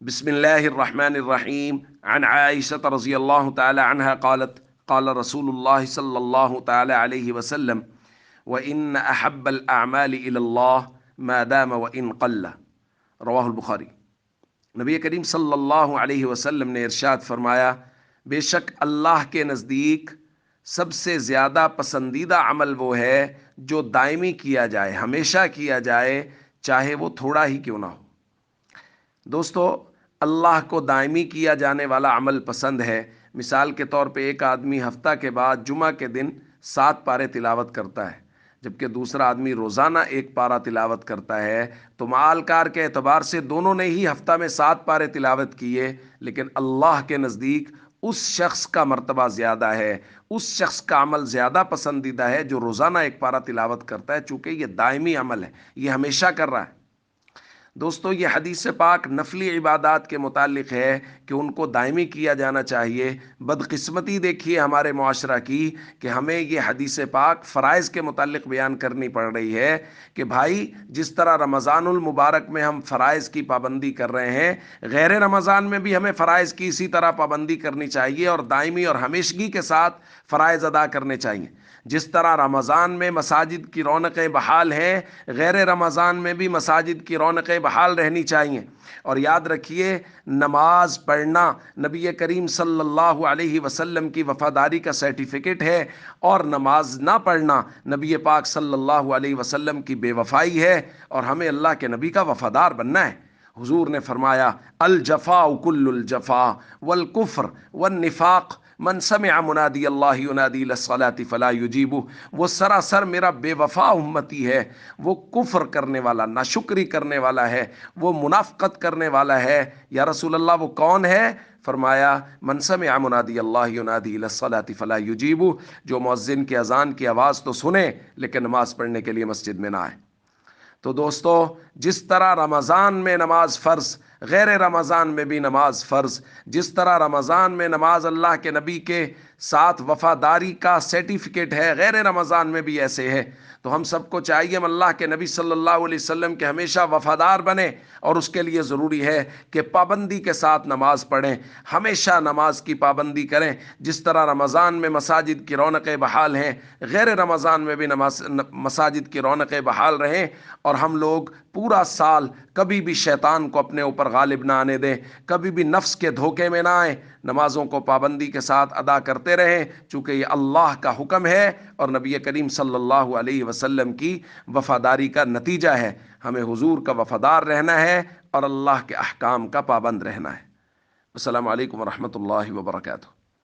بسم الله الرحمن الرحيم عن عائشة رضي الله تعالى عنها قالت قال رسول الله صلى الله تعالى عليه وسلم وإن أحب الأعمال إلى الله ما دام وإن قل رواہ البخاری۔ نبی کریم صلی اللہ علیہ وسلم نے ارشاد فرمایا، بے شک اللہ کے نزدیک سب سے زیادہ پسندیدہ عمل وہ ہے جو دائمی کیا جائے، ہمیشہ کیا جائے، چاہے وہ تھوڑا ہی کیوں نہ ہو۔ دوستو، اللہ کو دائمی کیا جانے والا عمل پسند ہے۔ مثال کے طور پہ ایک آدمی ہفتہ کے بعد جمعہ کے دن 7 پارے تلاوت کرتا ہے، جبکہ دوسرا آدمی روزانہ 1 پارہ تلاوت کرتا ہے، تو معال کار کے اعتبار سے دونوں نے ہی ہفتہ میں 7 پارے تلاوت کیے، لیکن اللہ کے نزدیک اس شخص کا مرتبہ زیادہ ہے، اس شخص کا عمل زیادہ پسندیدہ ہے جو روزانہ 1 پارہ تلاوت کرتا ہے، چونکہ یہ دائمی عمل ہے، یہ ہمیشہ کر رہا ہے۔ دوستو، یہ حدیث پاک نفلی عبادات کے متعلق ہے کہ ان کو دائمی کیا جانا چاہیے۔ بدقسمتی دیکھیے ہمارے معاشرہ کی کہ ہمیں یہ حدیث پاک فرائض کے متعلق بیان کرنی پڑ رہی ہے کہ بھائی، جس طرح رمضان المبارک میں ہم فرائض کی پابندی کر رہے ہیں، غیر رمضان میں بھی ہمیں فرائض کی اسی طرح پابندی کرنی چاہیے اور دائمی اور ہمیشگی کے ساتھ فرائض ادا کرنے چاہیے۔ جس طرح رمضان میں مساجد کی رونقیں بحال ہیں، غیر رمضان میں بھی مساجد کی رونقیں بحال رہنی چاہیے۔ اور یاد رکھیے، نماز پڑھنا نبی کریم صلی اللہ علیہ وسلم کی وفاداری کا سرٹیفکیٹ ہے، اور نماز نہ پڑھنا نبی پاک صلی اللہ علیہ وسلم کی بے وفائی ہے، اور ہمیں اللہ کے نبی کا وفادار بننا ہے۔ حضور نے فرمایا، الجفاء کل الجفاء والکفر والنفاق من سمع منادی اللہ ینادی للصلاۃ فلا یجیبہ۔ وہ سراسر میرا بے وفا امتی ہے، وہ کفر کرنے والا، ناشکری کرنے والا ہے، وہ منافقت کرنے والا ہے۔ یا رسول اللہ، وہ کون ہے؟ فرمایا، من سمع منادی اللہ ینادی للصلاۃ فلا یجیبہ، جو مؤذن کی اذان کی آواز تو سنے لیکن نماز پڑھنے کے لیے مسجد میں نہ آئے۔ تو دوستو، جس طرح رمضان میں نماز فرض، غیر رمضان میں بھی نماز فرض، جس طرح رمضان میں نماز اللہ کے نبی کے ساتھ وفاداری کا سرٹیفکیٹ ہے، غیر رمضان میں بھی ایسے ہے۔ تو ہم سب کو چاہیے ہم اللہ کے نبی صلی اللہ علیہ وسلم کے ہمیشہ وفادار بنیں، اور اس کے لیے ضروری ہے کہ پابندی کے ساتھ نماز پڑھیں، ہمیشہ نماز کی پابندی کریں۔ جس طرح رمضان میں مساجد کی رونقیں بحال ہیں، غیر رمضان میں بھی مساجد کی رونقیں بحال رہیں، اور ہم لوگ پورا سال کبھی بھی شیطان کو اپنے اوپر غالب نہ آنے دیں، کبھی بھی نفس کے دھوکے میں نہ آئیں، نمازوں کو پابندی کے ساتھ ادا کرتے رہیں، چونکہ یہ اللہ کا حکم ہے اور نبی کریم صلی اللہ علیہ وسلم کی وفاداری کا نتیجہ ہے۔ ہمیں حضور کا وفادار رہنا ہے اور اللہ کے احکام کا پابند رہنا ہے۔ السلام علیکم ورحمۃ اللہ وبرکاتہ۔